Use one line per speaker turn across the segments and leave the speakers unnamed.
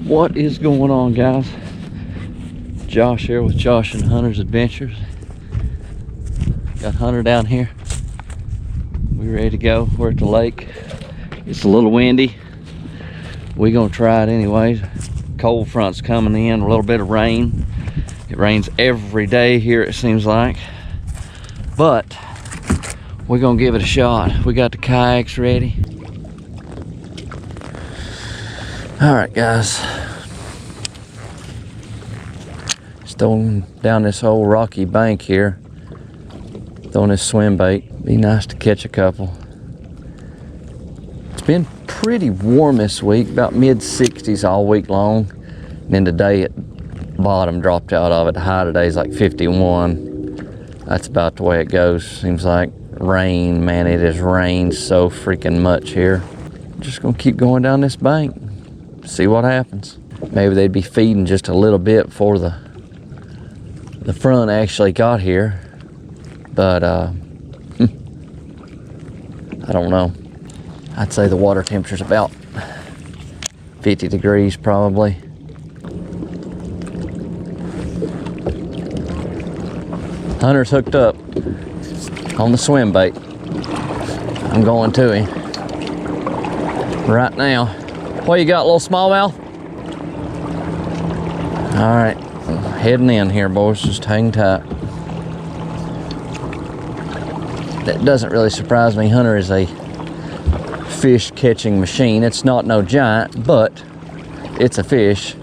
What is going on, guys? Josh here with Josh and Hunter's Adventures. Got Hunter down here. We ready to go. We're at the lake. It's a little windy. We're gonna try it anyways. Cold front's coming in, a little bit of rain. It rains every day here, it seems like. But we're gonna give it a shot. We got the kayaks ready. All right, guys. Throwing down this old rocky bank here, throwing this swim bait. Be nice to catch a couple. It's been pretty warm this week, about mid-60s all week long. And then today at bottom dropped out of it. The high today is like 51. That's about the way it goes. Seems like rain, man, it has rained so freaking much here. Just gonna keep going down this bank, see what happens. Maybe they'd be feeding just a little bit before the front actually got here, but I don't know. I'd say the water temperature's about 50 degrees probably. Hunter's hooked up on the swim bait. I'm going to him right now. What you got, little smallmouth? All right. Heading in here, boys, just hang tight. That doesn't really surprise me. Hunter is a fish catching machine. It's not no giant, but it's a fish,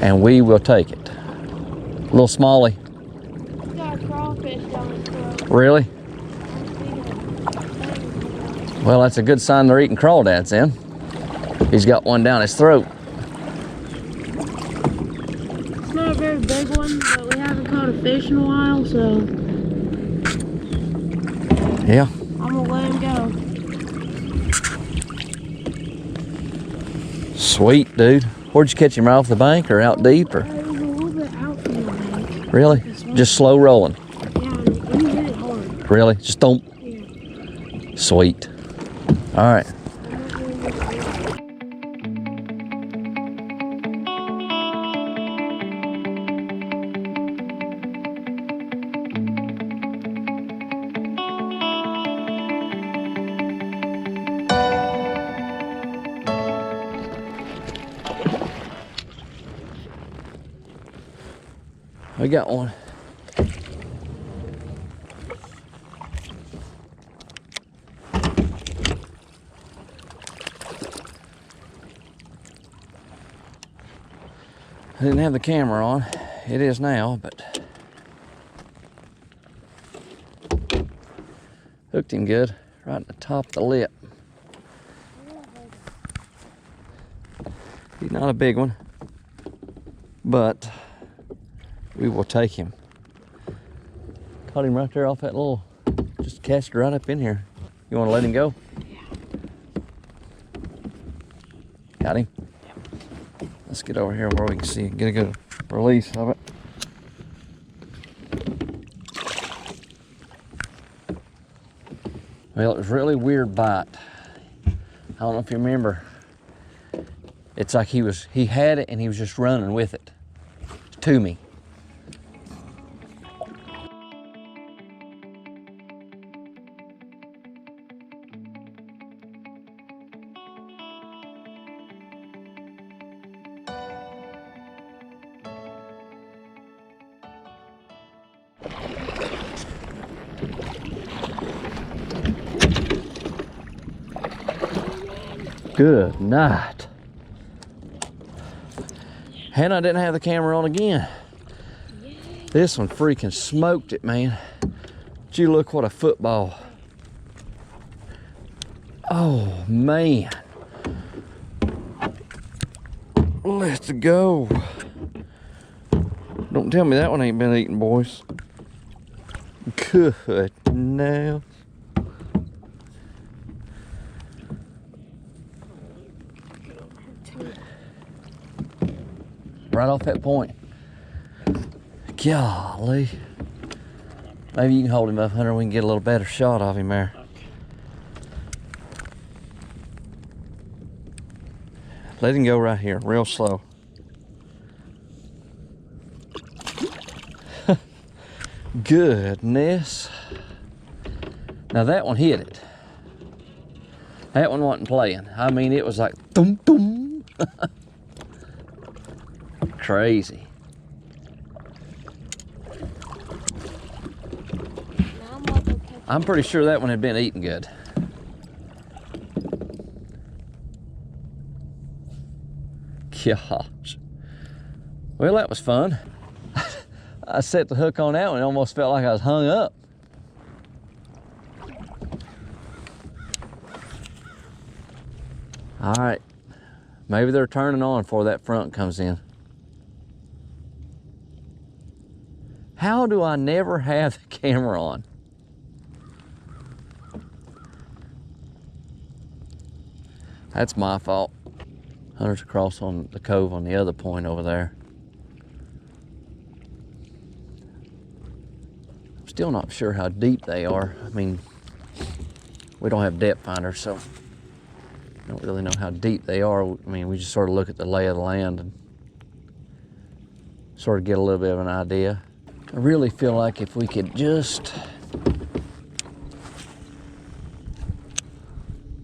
and we will take it. Little smallie.
Got a crawfish down his throat.
Really? Well, that's a good sign they're eating crawdads then. He's got one down his throat.
Not a very big one, but we haven't caught a fish in a while, so
yeah,
I'm gonna let him go.
Sweet, dude. Where'd you catch him? Right off the bank or out deep? Or
It was a little bit out from the bank.
really? Just slow rolling?
Yeah, and he hit it hard.
Really? Just don't.
Yeah.
Sweet. All right. We got one. I didn't have the camera on. It is now, but hooked him good, right at the top of the lip. He's not a big one, but we will take him. Caught him right there off that little, just cast right up in here. You want to let him go?
Yeah.
Got him? Yep. Let's get over here where we can see it. Get a good release of it. Well, it was a really weird bite. I don't know if you remember. It's like he had it and he was just running with it to me. Good night. Hannah didn't have the camera on again.
Yay.
This one freaking smoked it, man. Gee, look what a football. Oh, man. Let's go. Don't tell me that one ain't been eaten, boys. Good now. Right off that point. Golly. Maybe you can hold him up, Hunter. We can get a little better shot of him there. Let him go right here, real slow. Goodness. Now that one hit it. That one wasn't playing. I mean, it was like thum thum. Crazy. I'm pretty sure that one had been eating good. Gosh. Well, that was fun. I set the hook on that one and almost felt like I was hung up. All right, maybe they're turning on before that front comes in. How do I never have the camera on? That's my fault. Hunter's across on the cove on the other point over there. I'm still not sure how deep they are. I mean, we don't have depth finders, so I don't really know how deep they are. I mean, we just sort of look at the lay of the land and sort of get a little bit of an idea. I really feel like if we could just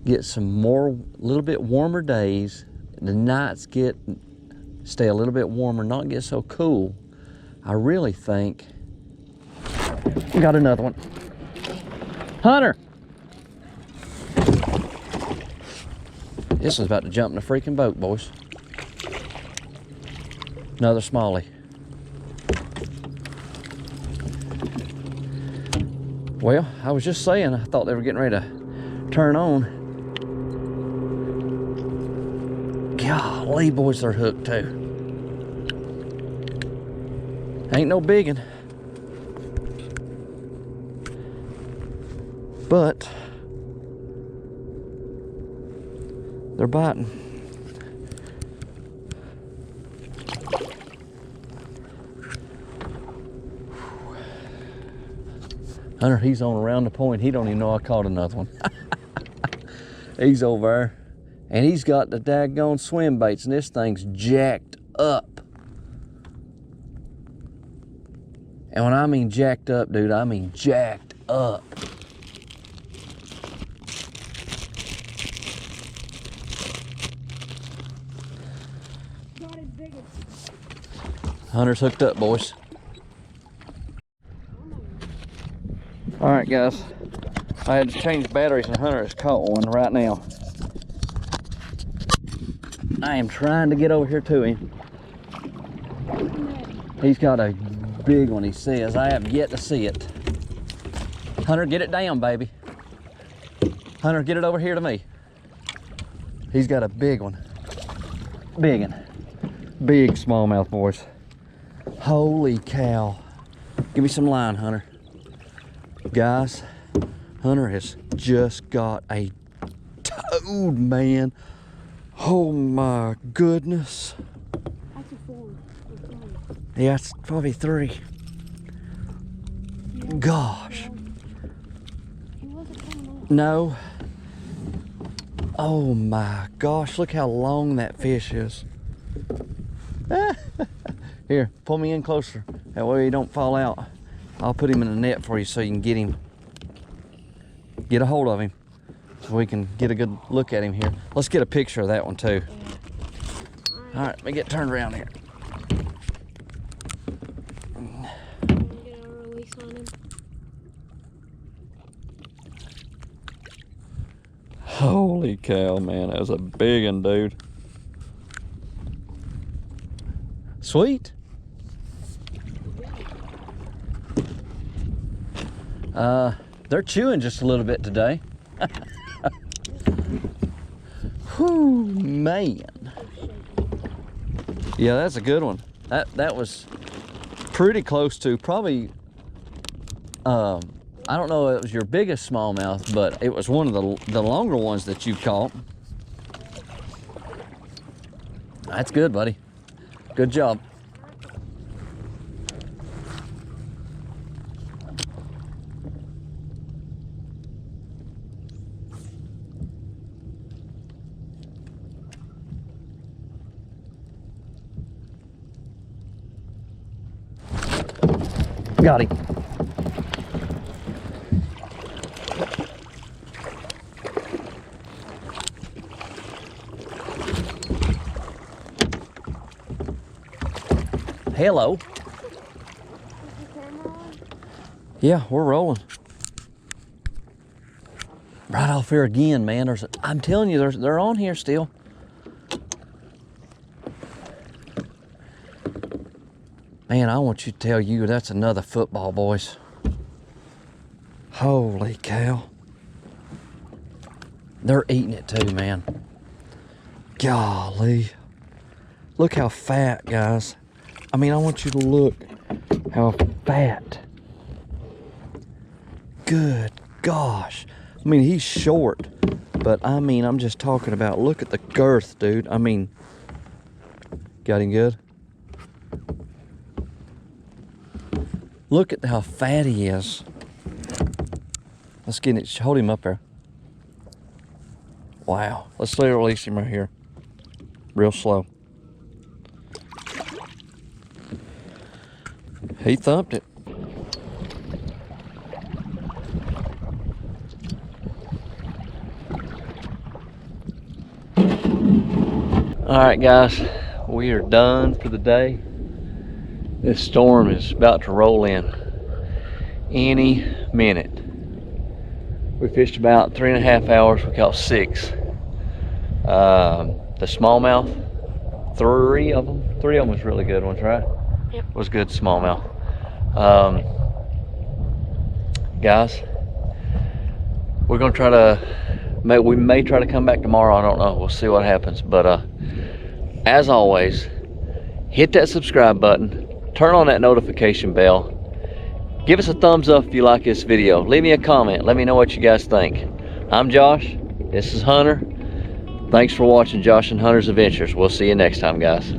get some more, a little bit warmer days, the nights stay a little bit warmer, not get so cool, I really think we got another one. Hunter! This is about to jump in the freaking boat, boys. Another smallie. Well, I was just saying, I thought they were getting ready to turn on. Golly, boys, they're hooked too. Ain't no biggin'. But they're biting. Hunter, he's on around the point. He don't even know I caught another one. He's over there. And he's got the daggone swim baits, and this thing's jacked up. And when I mean jacked up, dude, I mean jacked up. Hunter's hooked up, boys. All right, guys. I had to change batteries, and Hunter has caught one right now. I am trying to get over here to him. He's got a big one, he says. I have yet to see it. Hunter, get it down, baby. Hunter, get it over here to me. He's got a big one. Big one. Big smallmouth, boys. Holy cow. Give me some line, Hunter. Guys, Hunter has just got a toad, man. Oh my goodness.
That's a 4.
Yeah, it's probably 3. Gosh.
He wasn't coming on.
No. Oh my gosh, look how long that fish is. Here, pull me in closer. That way he don't fall out. I'll put him in a net for you so you can get him. Get a hold of him so we can get a good look at him here. Let's get a picture of that one too. All right, let me get turned around here.
Get a release on him.
Holy cow, man, that was a big one, dude. Sweet. They're chewing just a little bit today. Whew, man. Yeah, that's a good one. That was pretty close to probably, I don't know if it was your biggest smallmouth, but it was one of the longer ones that you caught. That's good, buddy. Good job. Got him. Hello. Yeah, we're rolling. Right off here again, man. I'm telling you, they're on here still. Man, I want you to tell you that's another football, boys. Holy cow. They're eating it too, man. Golly. Look how fat, guys. I mean, I want you to look how fat. Good gosh. I mean, he's short, but I mean, I'm just talking about, look at the girth, dude. I mean, got him good? Look at how fat he is. Let's get it, hold him up there. Wow, let's release him right here. Real slow. He thumped it. All right, guys, we are done for the day. This storm is about to roll in any minute. We fished about 3.5 hours. We caught 6. The smallmouth, 3 of them was really good ones, right? Yep. Was good smallmouth. Guys, we're gonna try to, we may try to come back tomorrow. I don't know. We'll see what happens. But as always, hit that subscribe button. Turn on that notification bell. Give us a thumbs up if you like this video. Leave me a comment. Let me know what you guys think. I'm Josh. This is Hunter. Thanks for watching Josh and Hunter's Adventures. We'll see you next time, guys.